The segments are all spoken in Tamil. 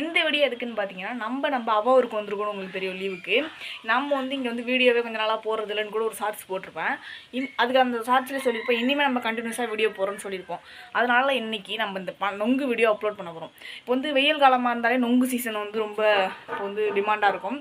இந்த வீடியோ எதுக்குன்னு பார்த்தீங்கன்னா நம்ம அவ ஊருக்கு வந்துருக்கணும். உங்களுக்கு தெரியும் லீவுக்கு நம்ம வந்து இங்கே வந்து வீடியோவே கொஞ்சம் நாளாக போகிறது இல்லைன்னு கூட ஒரு ஷார்ட்ஸ் போட்டிருப்பேன். அதுக்கு அந்த ஷார்ட்ஸில் சொல்லியிருப்போம் இனிமேல் நம்ம கண்டினியூஸாக வீடியோ போகிறோன்னு சொல்லியிருப்போம். அதனால இன்றைக்கி நம்ம இந்த நொங்கு வீடியோ அப்லோட் பண்ண போகிறோம். இப்போ வந்து வெயில் காலமாக இருந்தாலே நொங்கு சீசன் வந்து ரொம்ப இப்போ வந்து டிமாண்டாக இருக்கும்.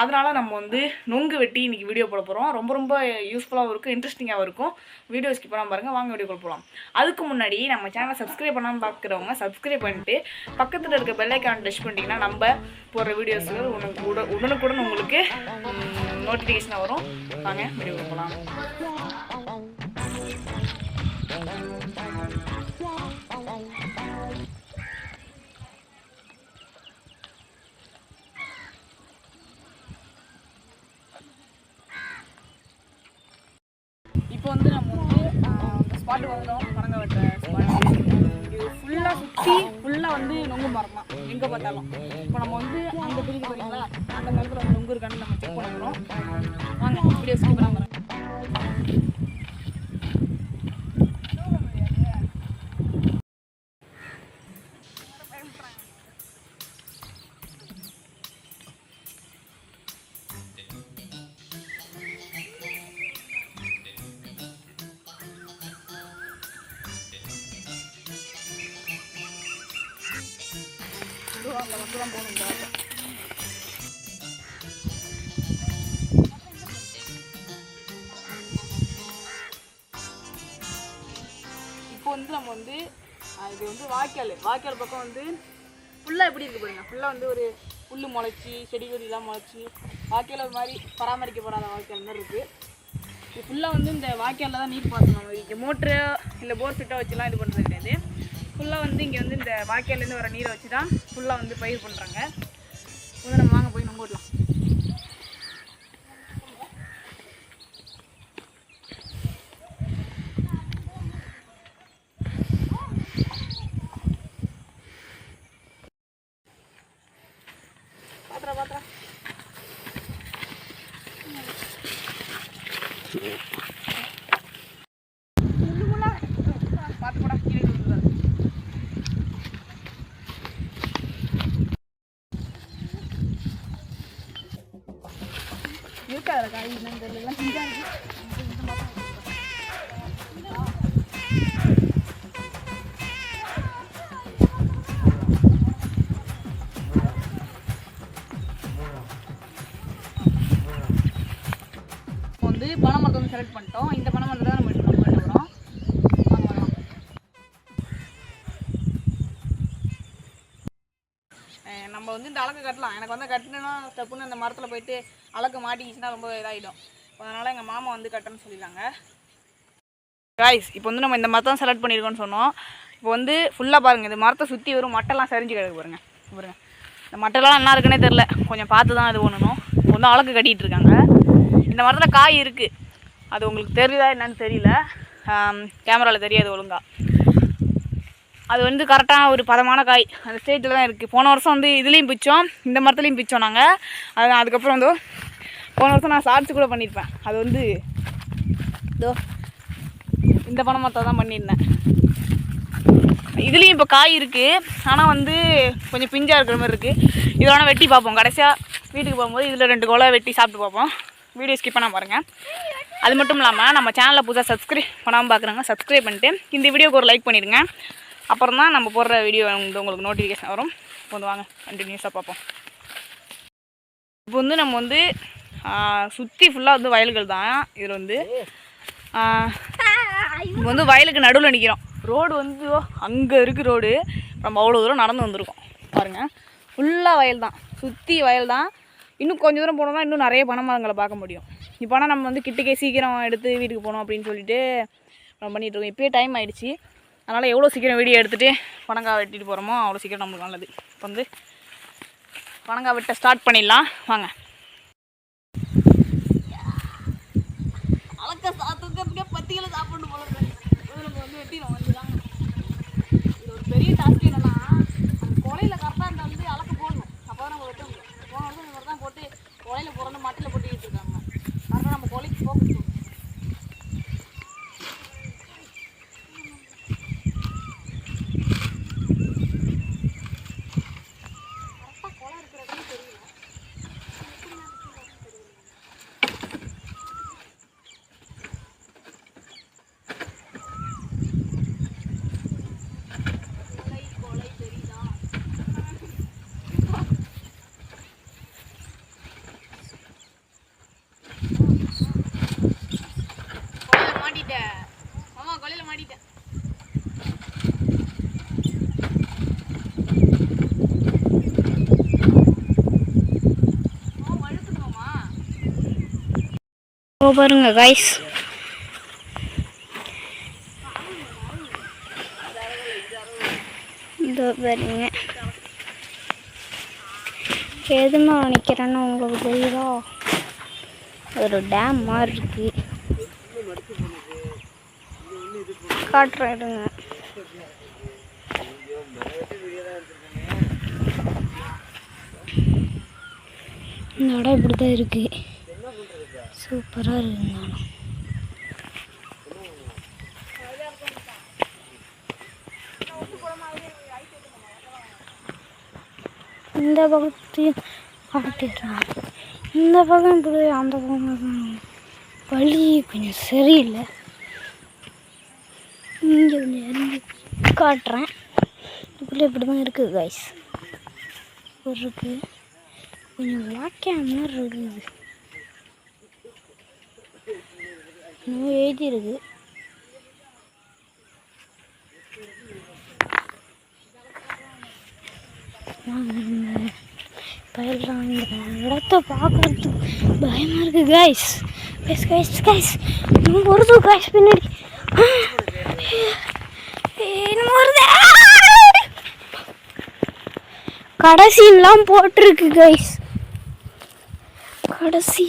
அதனால் நம்ம வந்து நொங்கு வெட்டி இன்றைக்கி வீடியோ போட போகிறோம். ரொம்ப யூஸ்ஃபுல்லாகவும் இருக்கும், இன்ட்ரெஸ்டிங்காகவும் இருக்கும். வீடியோ ஸ்கிப் பண்ணாமல் பாருங்கள். வாங்க வீடியோ போகலாம். அதுக்கு முன்னாடி நம்ம சேனலை சப்ஸ்கிரைப் பண்ணாமல் பார்க்குறவங்க சப்ஸ்கிரைப் பண்ணிட்டு பக்கத்தில் இருக்க பெல் ஐக்கான் டச் பண்ணிட்டீங்கன்னா நம்ம போடுற வீடியோஸில் உடனுக்குடன் உங்களுக்கு நோட்டிஃபிகேஷன் வரும். வாங்க வீடியோ போகலாம். இப்போ வந்து நம்ம வந்து அந்த ஸ்பாட்டுக்கு வந்துடும். பனங்க வெட்டுற ஸ்பாட் இது ஃபுல்லாக சுற்றி ஃபுல்லாக வந்து நொங்கு மரம் தான் எங்கே பார்த்தாலும். இப்போ நம்ம வந்து அந்த பிரிவு போகிறீங்களா, அந்த மரத்தில் வந்து நொங்கு இருக்கான்னு நம்ம செக் பண்ணிக்கிறோம். வாங்க வீடியோ ஸ்கிப் பண்ணாமல் வரேன். அந்த மட்டும் தான் போகணும். இப்போ வந்து நம்ம வந்து இது வந்து வாய்க்கால் பக்கம் வந்து ஃபுல்லாக எப்படி இருக்குது பாருங்க. ஃபுல்லாக வந்து ஒரு புல் முளைச்சி செடி கொடியெலாம் முளைச்சி வாய்க்கால் ஒரு மாதிரி பராமரிக்கப்படாத வாய்க்கால் மாதிரி இருக்குது. இது ஃபுல்லாக வந்து இந்த வாய்க்காலில் தான் நீர் பாசனம் மாதிரி இருக்குது. மோட்ரு இல்லை போர் ஃபிட்டாக வச்சுலாம் இது பண்ணுறது கிடையாது. ஃபுல்லாக வந்து இங்கே வந்து இந்த வாய்க்காலேருந்து வர நீரை வச்சு தான் ஃபுல்லாக வந்து பயிர் பண்ணுறாங்க. வந்து நம்ம வாங்க போய் நம்ம போடலாம். பாத்திரா பார்த்துக்கூடா கீழே இருக்காது காய் என்னன்னு தெரியல. செஞ்சா இருக்கு வந்து பனை மரத்தை வந்து செலக்ட் பண்ணிட்டோம். இந்த பனை மரத்தை தான் நம்ம போயிட்டு வரோம். நம்ம வந்து இந்த அலக்கு கட்டலாம். எனக்கு வந்து கட்டினா தப்புன்னு அந்த மரத்தில் போயிட்டு அலக்கு மாட்டிக்கிச்சுன்னா ரொம்ப இதாகிடும். அதனால் எங்கள் மாமா வந்து கட்டணும்னு சொல்லிடுறாங்க. காய்ஸ் இப்போ வந்து நம்ம இந்த மரத்தை செலக்ட் பண்ணியிருக்கோன்னு சொன்னோம். இப்போ வந்து ஃபுல்லாக பாருங்கள், இந்த மரத்தை சுற்றி வரும் மட்டைலாம் சரிஞ்சு கிடக்கு பாருங்கள். இந்த மட்டைலாம் என்ன இருக்குன்னே தெரில, கொஞ்சம் பார்த்து தான் இது பண்ணணும். இப்போ வந்து அலக்கு கட்டிகிட்டு இருக்காங்க. இந்த மரத்தில் காய் இருக்குது, அது உங்களுக்கு தெரியுதா என்னன்னு தெரியல, கேமராவில் தெரியாது ஒழுங்காக. அது வந்து கரெக்டான ஒரு பதமான காய் அந்த ஸ்டேஜில் தான் இருக்குது. போன வருஷம் வந்து இதுலேயும் பிச்சோம், இந்த மரத்துலேயும் பிச்சோம் நாங்கள். அதுக்கப்புறம் வந்து போன வருஷம் நான் ஷார்ட்ஸ் கூட பண்ணியிருப்பேன். அது வந்து இதோ இந்த பனை மரத்தை தான் பண்ணியிருந்தேன். இதுலேயும் இப்போ காய் இருக்குது, ஆனால் வந்து கொஞ்சம் பிஞ்சாக இருக்கிற மாதிரி இருக்குது. இதோட வெட்டி பார்ப்போம். கடைசியாக வீட்டுக்கு போகும்போது இதில் 2 கொலை வெட்டி சாப்பிட்டு பார்ப்போம். வீடியோ ஸ்கிப் பண்ணால் பாருங்கள். அது மட்டும் இல்லாமல் நம்ம சேனலில் புதுசாக சப்ஸ்கிரைப் பண்ணாமல் பார்க்குறாங்க, சப்ஸ்கிரைப் பண்ணிட்டு இந்த வீடியோக்கு ஒரு லைக் பண்ணிடுங்க. அப்புறம் தான் நம்ம போடுற வீடியோ வந்து உங்களுக்கு நோட்டிஃபிகேஷன் வரும். இப்போ வந்து வாங்க கண்டினியூஸாக பார்ப்போம். இப்போ வந்து நம்ம வந்து சுற்றி ஃபுல்லாக வந்து வயல்கள் தான். இதில் வந்து இப்போ வந்து வயலுக்கு நடுவில் நிற்கிறோம். ரோடு வந்து அங்கே இருக்குது ரோடு. நம்ம அவ்வளோ தூரம் நடந்து வந்திருக்கோம் பாருங்கள். ஃபுல்லாக வயல் தான், சுற்றி வயல் தான். இன்னும் கொஞ்சம் தூரம் போனோம்னா இன்னும் நிறைய பனை மரங்களை பார்க்க முடியும். இப்போ ஆனால் நம்ம வந்து கிட்டக்கே சீக்கிரம் எடுத்து வீட்டுக்கு போகணும் அப்படின்னு சொல்லிட்டு நம்ம பண்ணிகிட்ருக்கோம். இப்போயே டைம் ஆகிடுச்சி. அதனால் எவ்வளோ சீக்கிரம் வீடியோ எடுத்துகிட்டு பனங்காய் வெட்டிட்டு போகிறோமோ அவ்வளோ சீக்கிரம் நம்மளுக்கு நல்லது. இப்போ வந்து பனங்காய் வெட்ட ஸ்டார்ட் பண்ணிடலாம் வாங்க. அழக்க சாப்பிட்டு 10 கிலோ சாப்பிட்டு போல நம்ம வந்து வெட்டிடும் வந்துதான். இது ஒரு பெரிய டாஸ்க். என்னன்னா அந்த கொலையில் கரெக்டாக அந்த வந்து அழக்க போடணும். அப்போ தான் நம்ம வெட்ட முடியும். போன வருஷம் இந்த மாதிரி தான் போட்டு கொலையில் போகிறோன்னு மட்டில் போட்டு வச்சுருக்காங்க. அதனால் நம்ம கொலைக்கு போகணும். பாருங்க கைஸ், இதோ பாருங்க எதுமா நிற்கிறேன்னு உங்களுக்கு தெரியுதா? ஒரு டேம் மாதிரி இருக்கு, காட்டுறேன் இருங்க. இந்த இடம் இப்படி தான் இருக்கு, சூப்பராக இருக்குங்க. இந்த பக்கத்தையும் காட்டிடுறான், இந்த பக்கம் இப்படி, அந்த பக்கம் வழி கொஞ்சம் சரியில்லை. இங்கே கொஞ்சம் இறங்கி காட்டுறேன். இப்படி இப்படி தான் இருக்குது கைஸ், இருக்குது கொஞ்சம் வாக்கிய மாதிரி இருக்குது, இன்னும் எழுதி இருக்கு. இடத்த பார்க்கறதுக்கு பயமா இருக்கு கைஸ். கைஸ் கைஸ் கைஸ் இன்னும் வருது கைஸ், பின்னாடி இன்னும் வருது. கடைசிலாம் போட்டிருக்கு கைஸ், கடைசி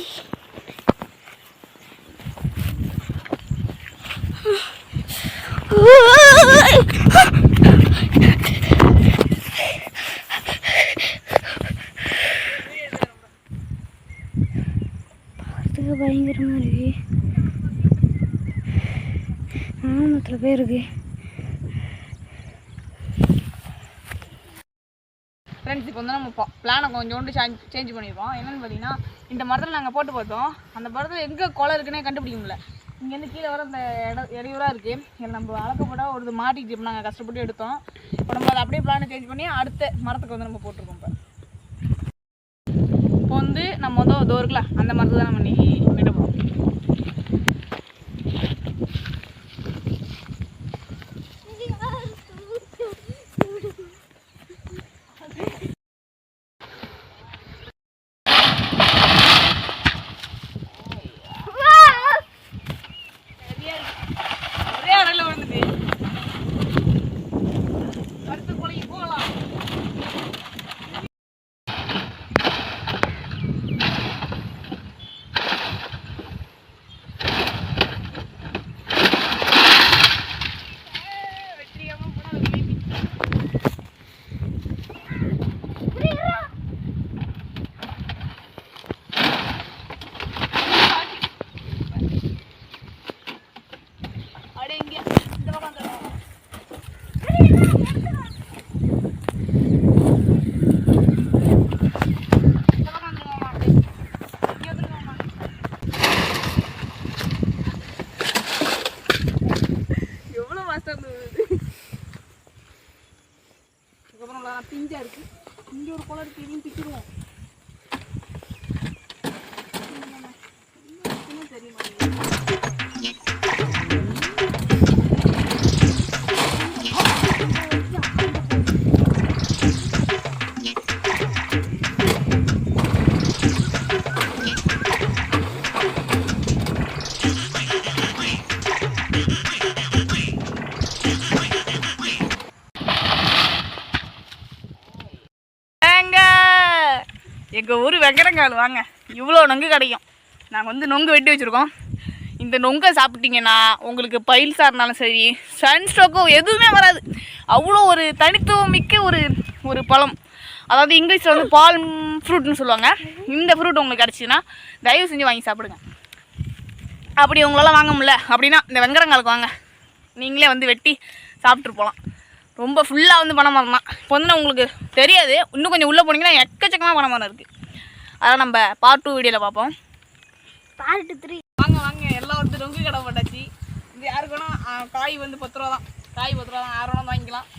பயங்கரமா இருக்கு. ஆமத்துல பேருக்கு ஃப்ரெண்ட்ஸ், இப்போ வந்து நம்ம பிளானை கொஞ்சோண்டு சேஞ்ச் பண்ணியிருக்கோம். என்னென்னு பார்த்தீங்கன்னா, இந்த மரத்தில் நாங்கள் போட்டு பார்த்தோம், அந்த மரத்தில் எங்கே குளம் இருக்குன்னே கண்டுபிடிக்க முடியல. இங்கேருந்து கீழே வர அந்த இடையூறாக இருக்குது, இதில் நம்ம அளக்கப்பட்டால் ஒரு மாட்டிக்கிட்டு இப்போ நாங்கள் கஷ்டப்பட்டு எடுத்தோம். இப்போ நம்ம அதை அப்படியே பிளானை சேஞ்ச் பண்ணி அடுத்த மரத்துக்கு வந்து நம்ம போட்டிருக்கோம். இப்போ வந்து நம்ம இதோ இருக்குல்ல, அந்த மரத்தை தான் நம்ம இன்னைக்கு வெட்ட போகிறோம். அதுக்கப்புறம் பிஞ்சா இருக்கு, இங்கே ஒரு குளம் இருக்கு, இதையும் பிச்சுருவோம். தெரியுமா எங்கள் ஊர் வெங்கடங்கால் வாங்க, இவ்வளோ நொங்கு கிடைக்கும். நாங்கள் வந்து நொங்கு வெட்டி வச்சுருக்கோம். இந்த நொங்கை சாப்பிட்டீங்கன்னா உங்களுக்கு பைல்ஸாக இருந்தாலும் சரி, சன்ஸ்ட்ரோக்கோ எதுவுமே வராது. அவ்வளோ ஒரு தனித்துவம் மிக்க ஒரு பழம். அதாவது இங்கிலீஷில் வந்து பால்ம் ஃப்ரூட்னு சொல்லுவாங்க. இந்த ஃப்ரூட் உங்களுக்கு கிடச்சின்னா தயவு செஞ்சு வாங்கி சாப்பிடுங்க. அப்படி உங்களால் வாங்க முடியல அப்படின்னா இந்த வெங்கடங்காலுக்கு வாங்க, நீங்களே வந்து வெட்டி சாப்பிட்ரு போகலாம். ரொம்ப ஃபுல்லாக வந்து பனை மரம் தான். இப்போ வந்து உங்களுக்கு தெரியாது, இன்னும் கொஞ்சம் உள்ளே போனீங்கன்னா எக்கச்சக்கமாக பனை மரம் இருக்குது. அதெல்லாம் நம்ம பார்ட் 2 வீடியோவில் பார்ப்போம். பார்ட் 3 வாங்க வாங்க, எல்லாம் வந்து நொங்கு கடை போட்டாச்சு. இது யாருக்குன்னா காய் வந்து 10 ரூபா தான், காய் 10 ரூபா தான், 6 ரூபா வாங்கிக்கலாம்.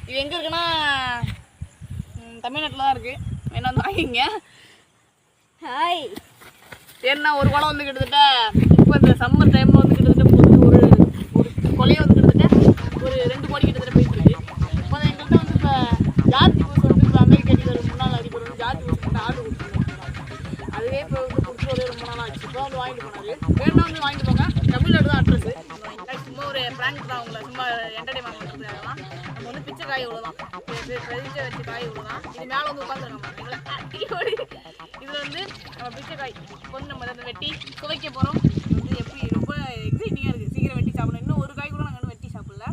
இது எங்கே இருக்குன்னா தமிழ்நாட்டில் தான் இருக்குது, என்ன வந்து வாங்கிங்க. ஹாய், ஏன்னா ஒரு குளம் வந்து கிட்டத்தட்ட இப்போ இந்த சம்மர் டைமில் வந்து கிட்டத்தட்ட ஒரு கொலையை வந்து கிட்டத்தட்ட ஒரு 2 கோடி கிட்டத்தட்ட போயிருக்கு. இப்போ எங்கள்கிட்ட வந்து இப்போ ஜார்ஜ் புஷ் வந்து இப்போ அமெரிக்க அதிபர் முன்னாள் அதிபர் வந்து ஜார்ஜ் புஷ் வந்து ஆர்டர் கொடுத்துருக்காங்க. அதுவே இப்போ வந்து கொடுத்து ரொம்ப நாள் ஆச்சு. இப்போ வந்து வாங்கிட்டு போனாரு. வேணும்னா வந்து வாங்கிட்டு போங்க. தமிழ்நாடு தான் அட்ரஸ். சும்மா ஒரு பிராங்க் தான், உங்களை சும்மா என்டர்டைன்மெண்ட் பண்ணுறதுக்காகலாம். நம்ம வந்து பிச்சை காய் இவ்வளோதான், பிரிஞ்ச வச்ச காய் இவ்வளோதான். இது மேலே வந்து உட்காந்துருக்காங்க. இதில் வந்து நம்ம பிச்சை காய் வந்து நம்ம அதை வெட்டி துவைக்க போகிறோம். வந்து எப்படி ரொம்ப எக்ஸைட்டிங்காக இருக்குது. சீக்கிரம் வெட்டி சாப்பிடணும். இன்னும் ஒரு காய் கூட நாங்கள் இன்னும் வெட்டி சாப்பிடல.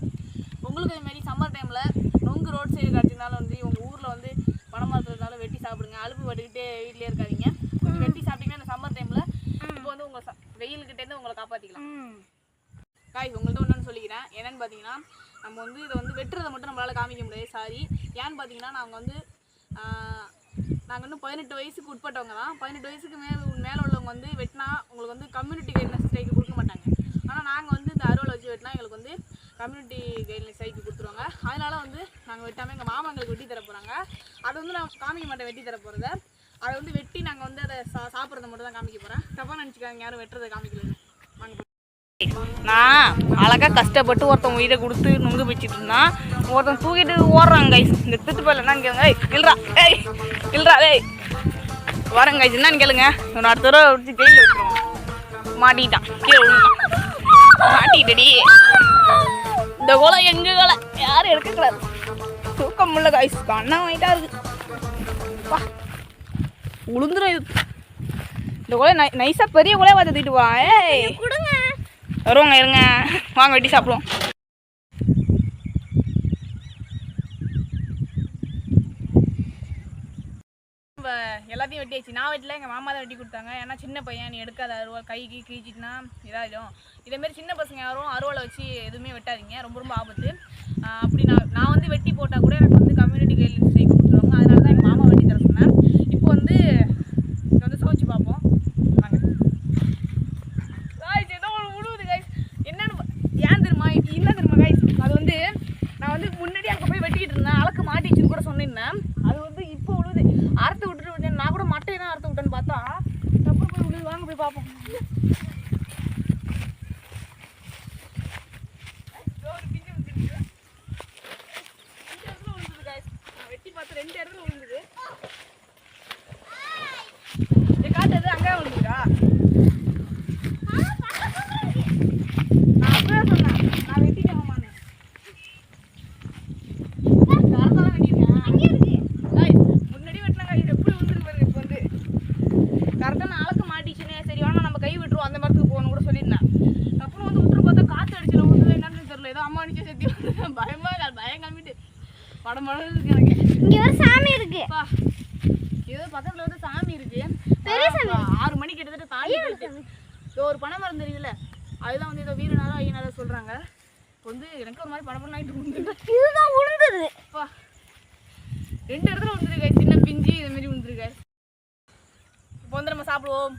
உங்களுக்கு இதுமாரி சம்மர் டைமில் நொங்கு ரோட் சைடு காய்ச்சினாலும் வந்து உங்கள் ஊரில் வந்து பணமாக இருந்தாலும் வெட்டி சாப்பிடுங்க. அலுப்பு பட்டுக்கிட்டே வீட்டிலே இருக்காதீங்க. கொஞ்சம் வெட்டி சாப்பிட்டீங்கன்னா இந்த சம்மர் டைமில் இப்போ வந்து உங்கள் வெயில்கிட்டேருந்து உங்களை காப்பாற்றிக்கலாம். காய் உங்கள்கிட்ட ஒன்றுன்னு சொல்லிக்கிறேன். என்னென்னு பார்த்தீங்கன்னா, நம்ம வந்து இதை வந்து வெட்டுறதை மட்டும் நம்மளால் காமிக்க முடியாது. சாரி. ஏன்னு பார்த்தீங்கன்னா, நாங்கள் இன்னும் 18 வயசுக்கு உட்பட்டவங்க தான். 18 வயசுக்கு மேலே உள்ளவங்க வந்து வெட்டினா உங்களுக்கு வந்து கம்யூனிட்டி கைட்லைன்ஸ் ஸ்ட்ரைக்கு கொடுக்க மாட்டாங்க. ஆனால் நாங்கள் வந்து இந்த அறுவலை வச்சு வெட்டினா எங்களுக்கு வந்து கம்யூனிட்டி கைட்லைன்ஸ் ஸ்ட்ரைக்கு கொடுத்துருவாங்க. அதனால வந்து நாங்கள் வெட்டாமல் எங்கள் மாமா எங்களுக்கு வெட்டி தர போகிறாங்க. அதை வந்து நான் காமிக்க மாட்டேன் வெட்டி தர போகிறத. அதை வந்து வெட்டி நாங்கள் வந்து அதை சாப்பிட்றத மட்டும் தான் காமிக்க போகிறேன். தப்பாக நினச்சிக்காங்க, யாரும் வெட்டுறதை காமிக்கலன்னு. வாங்க. நான் அழகாக கஷ்டப்பட்டு ஒருத்தன் உயிரை கொடுத்து நுங்கு பிடிச்சிட்டு இருந்தான். ஒருத்தன் தூக்கிட்டு ஓடுறாங்க கைஸ். இந்த திட்டு போயில என்னன்னு கேளுங்க. இல்லைடா வரேங்க கைஸ். என்னன்னு கேளுங்க. இவன் அடுத்த தடவை வச்சு ஜெயிலில் வச்சுருவோம். மாட்டிக்கிட்டான், கீழே விழுந்தான். மாட்டிக்கிட்டடி. இந்த கோலை எங்க கோலை யாரும் எடுக்கக்கூடாது. தூக்கம் முடியல கைஸ். கண்ணா வாங்கிட்டா இருக்கு. உளுந்துரும் இது. இந்த கோலை நைஸாக பெரிய கோலையை பார்த்து தூக்கிட்டு வா. கொடுங்க வருவாங்க. இருங்க, வாங்க வெட்டி சாப்பிடுவோம். எல்லாத்தையும் வெட்டியாச்சு. நான் வெட்டல, எங்கள் மாமா தான் வெட்டி கொடுத்தாங்க. ஏன்னா சின்ன பையன், நீ எடுக்காத அருவா கைக்கு கிழிச்சிட்டுனா இதாகிடும். இதேமாரி சின்ன பசங்க யாரும் அருவாலை வச்சு எதுவுமே வெட்டாதீங்க, ரொம்ப ரொம்ப ஆபத்து. அப்படி நான் வந்து வெட்டி போட்டால் கூட எனக்கு வந்து கம்யூனிட்டி கைட்லைன்ஸ் ஸ்ட்ரைக் கொடுத்துருவாங்க. அதனால தான் எங்கள் மாமா வெட்டி தர சொன்னேன். இப்போ வந்து இதை வந்து சோதிச்சு பார்ப்போம். வாங்க. ஏதோ ஒரு உழுவுது கைஸ். என்னன்னு ஏன் தெரியுமா? என்ன தெரியுமா கைஸ்? அது வந்து நான் வந்து முன்னாடி அங்கே போய் வெட்டிக்கிட்டு இருந்தேன். அழகு மாட்டிச்சுன்னு கூட சொன்னேன். அது வந்து இப்போ உழுவுது. அறுத்து விட்டுட்டு நான் கூட மட்டையை தான் அறுத்து விட்டேன்னு பார்த்தா தப்பு போய் உழுது. வாங்க போய் பார்ப்போம். வெட்டி பார்த்து 2 இடத்துல விழுந்துது. காட்டுறது அங்கே விழுந்துருக்கா? நான் அப்படியே சொன்னேன், நான் வெட்டிட்டேன் மாமான்னு. கரெக்டாக வெட்டியிருக்கேன். முன்னாடி வெட்டினா கை எப்படி விழுந்துருக்கு பாருங்க. இப்போ வந்து கரெக்டாக நான் அழகு மாட்டிச்சுன்னு சரி வேணா நம்ம கை விட்டுருவோம், அந்த மரத்துக்கு போகணும்னு கூட சொல்லியிருந்தேன். அப்புறம் வந்து விட்டுரு பார்த்தா காற்று அடிச்சிடும். வந்து என்னன்னு தெரியல, ஏதோ அம்மா அடிச்சு செத்தி வந்து பயம் காமிட்டு படம் இருக்கு எனக்கு. இங்கே ஒரு சாமி இருக்கு. ஏதோ பக்கத்தில் வந்து சாமி இருக்கு. 6 மணி கிட்டத்தட்ட தாண்டி போயிட்டு. இதோ ஒரு பனை மரம் தெரியுதுல்ல, அதுதான் வந்து ஏதோ வீரனாரோ ஐயனாரோ சொல்கிறாங்க. இப்போ வந்து எனக்கு ஒரு மாதிரி படம் ஆகிட்டு விழுந்துருக்கு. இதுதான் விழுந்தது. 2 இடத்துல விழுந்துருக்கா. சின்ன பிஞ்சு இதுமாரி விழுந்துருக்கா. இப்போ வந்து நம்ம சாப்பிடுவோம்.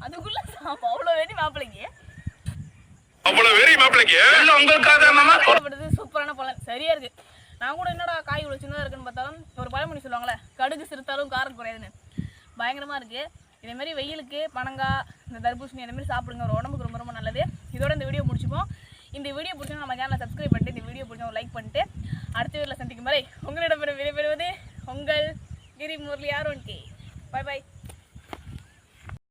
அதுக்குள்ள அவ்வளோ வெறி மாப்பிள்ளைங்க, சூப்பரான பழம். சரியா இருக்கு. நான் கூட என்னடா காய் இவ்வளோ சின்னதாக இருக்குன்னு பார்த்தாலும் ஒரு பழமொழி சொல்லுவாங்களே, கடுகு சிறுத்தாலும் காரம் குறையாதுன்னு. பயங்கரமாக இருக்குது. இதேமாரி வெயிலுக்கு பனங்காய், இந்த தர்பூசணி அதேமாரி சாப்பிடுங்க. ஒரு உடம்புக்கு ரொம்ப ரொம்ப நல்லது. இதோட இந்த வீடியோ முடிச்சுப்போம். இந்த வீடியோ பிடிச்சா நம்ம சேனலை சப்ஸ்கிரைப் பண்ணிட்டு, இந்த வீடியோ பிடிச்சா லைக் பண்ணிட்டு, அடுத்த வீடியோவில் சந்திக்கும் வரை உங்களிடம் விடைபெறுவது உங்கள் கிரி முரளி ஆரோன் கே. பாய் பாய்.